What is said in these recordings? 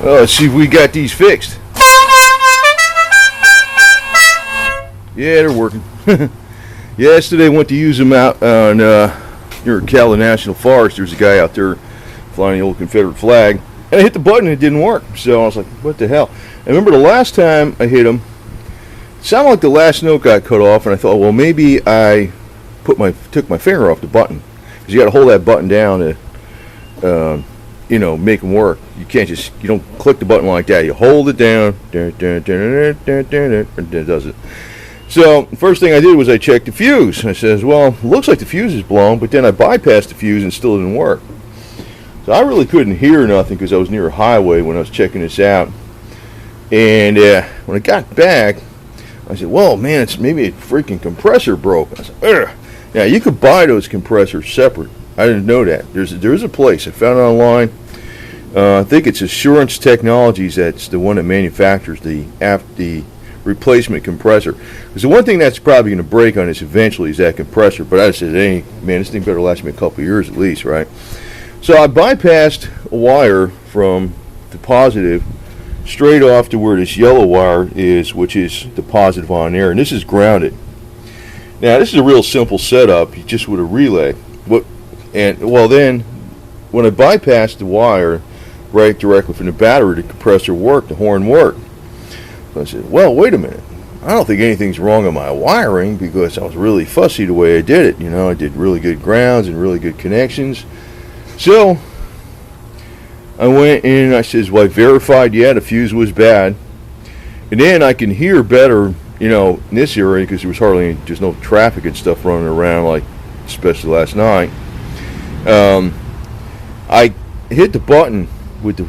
Let's see if we got these fixed. Yeah, they're working. Yesterday I went to use them out on near Cali National Forest. There's a guy out there flying the old Confederate flag, and I hit the button and it didn't work. So I was like, what the hell? I remember the last time I hit them, it sounded like the last note got cut off, and I thought, well, maybe I took my finger off the button, because you got to hold that button down to make them work. You can't you don't click the button like that. You hold it down, and it does it. So first thing I did was I checked the fuse. I says, well, it looks like the fuse is blown, but then I bypassed the fuse and it still didn't work. So I really couldn't hear nothing because I was near a highway when I was checking this out. And when I got back, I said, well, man, it's maybe a freaking compressor broke. I said, ugh. Now, you could buy those compressors separate. I didn't know that. There's a place. I found it online. I think it's Assurance Technologies. That's the one that manufactures the replacement compressor. Because the one thing that's probably going to break on this eventually is that compressor. But I said, hey, man, this thing better last me a couple of years at least, right? So I bypassed a wire from the positive straight off to where this yellow wire is, which is the positive on there, and this is grounded. Now, this is a real simple setup, just with a relay. Then, when I bypassed the wire right directly from the battery, the compressor worked, the horn worked. So I said, well, wait a minute. I don't think anything's wrong on my wiring, because I was really fussy the way I did it. I did really good grounds and really good connections. So I went in and I says, well, I verified, the fuse was bad. And then I can hear better, in this area, because there was there's no traffic and stuff running around, like, especially last night. I hit the button with the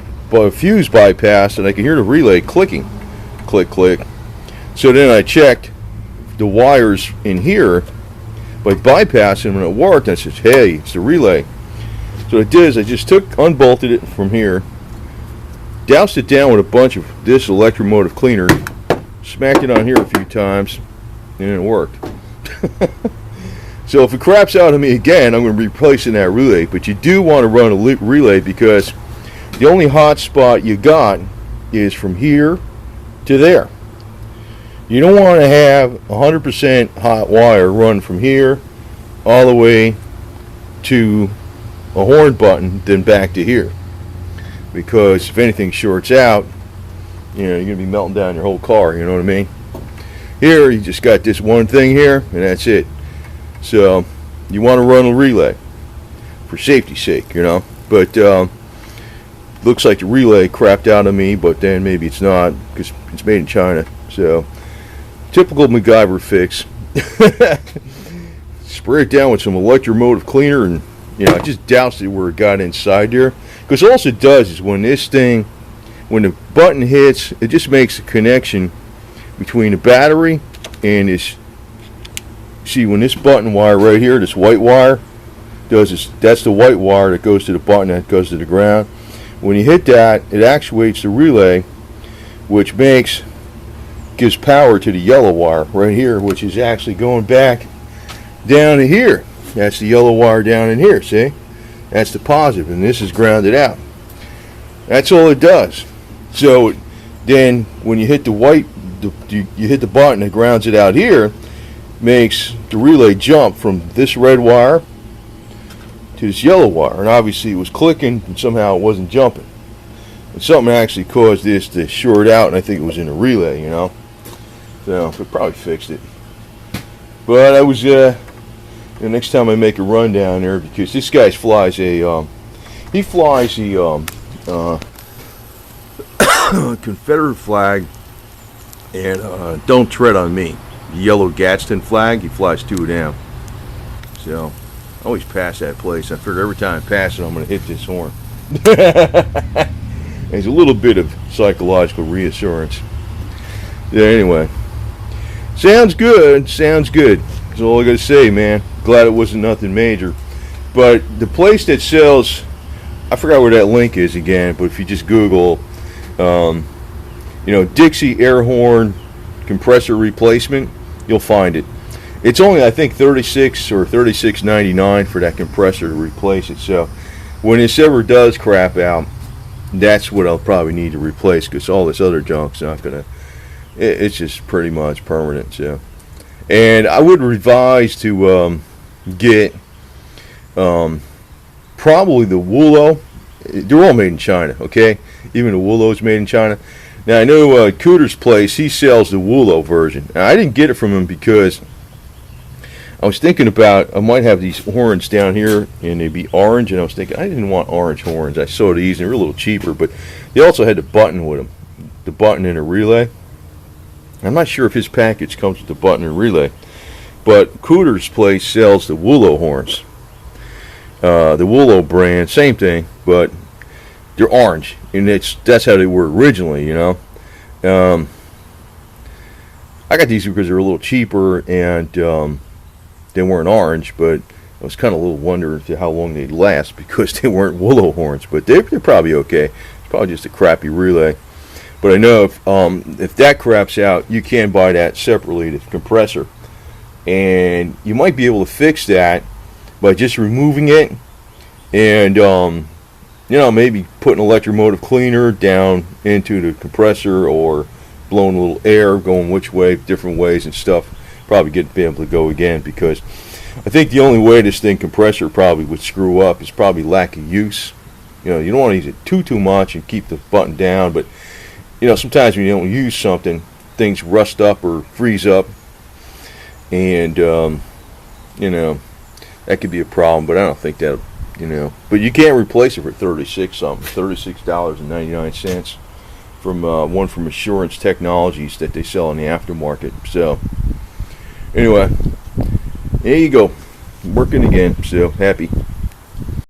fuse bypass, and I can hear the relay clicking. Click, click. So then I checked the wires in here by bypassing, and it worked. I said, hey, it's the relay. So what I did is I just unbolted it from here, doused it down with a bunch of this electromotive cleaner, smacked it on here a few times, and it worked. So if it craps out on me again, I'm going to be replacing that relay. But you do want to run a relay, because the only hot spot you got is from here to there. You don't want to have 100% hot wire run from here all the way to a horn button, then back to here, because if anything shorts out, you're going to be melting down your whole car. You know what I mean? Here you just got this one thing here, and that's it. So you want to run a relay for safety's sake, but looks like the relay crapped out on me, but then maybe it's not, because it's made in China. So typical MacGyver fix. Spray it down with some electromotive cleaner, and I just doused it where it got inside there. Because all it does is when the button hits, it just makes a connection between the battery and this. See, when this button wire right here, this white wire, does this, that's the white wire that goes to the button that goes to the ground. When you hit that, it actuates the relay, which gives power to the yellow wire right here, which is actually going back down to here. That's the yellow wire down in here, see? That's the positive, and this is grounded out. That's all it does. So then when you hit you hit the button that grounds it out here, makes the relay jump from this red wire to this yellow wire. And obviously it was clicking, and somehow it wasn't jumping. And something actually caused this to short out, and I think it was in the relay, So we probably fixed it. But I was the next time I make a run down there, because this guy flies the Confederate flag, and Don't Tread on Me, the yellow Gadsden flag. He flies two of them. So I always pass that place. I figure every time I pass it, I'm going to hit this horn. There's a little bit of psychological reassurance. Yeah, anyway, sounds good. That's all I got to say, man. Glad it wasn't nothing major. But the place that sells, I forgot where that link is again, but if you just Google, Dixie air horn compressor replacement, you'll find it. It's only, I think, $36 or $36.99 for that compressor to replace it. So when this ever does crap out, That's what I'll probably need to replace, because all this other junk's not gonna. It's just pretty much permanent. So, and I would advise to get probably the Woolo. They're all made in China, okay? Even the Woolo's made in China. Now I know Cooter's Place, he sells the Woolo version. Now, I didn't get it from him because I was thinking about, I might have these horns down here and they'd be orange, and I was thinking I didn't want orange horns. I saw these and they were a little cheaper, but they also had the button with them, the button and a relay. I'm not sure if his package comes with the button and relay, but Cooter's Place sells the Woolo horns. The Woolo brand, same thing, but they're orange, and that's how they were originally, you know. I got these because they're a little cheaper, and they weren't orange, but I was kind of a little wondering how long they'd last because they weren't Woolo horns, but they're probably okay. It's probably just a crappy relay. But I know if that craps out, you can buy that separately, the compressor, and you might be able to fix that by just removing it and you know, maybe putting electromotive cleaner down into the compressor, or blowing a little air going which way, different ways and stuff. Probably be able to go again, because I think the only way this thing compressor probably would screw up is probably lack of use. You know, you don't want to use it too much and keep the button down, but you know, sometimes when you don't use something, things rust up or freeze up, and you know, that could be a problem. But I don't think that, you know, but you can't replace it for $36.99 from one from Assurance Technologies that they sell in the aftermarket. So anyway, there you go, working again. So happy.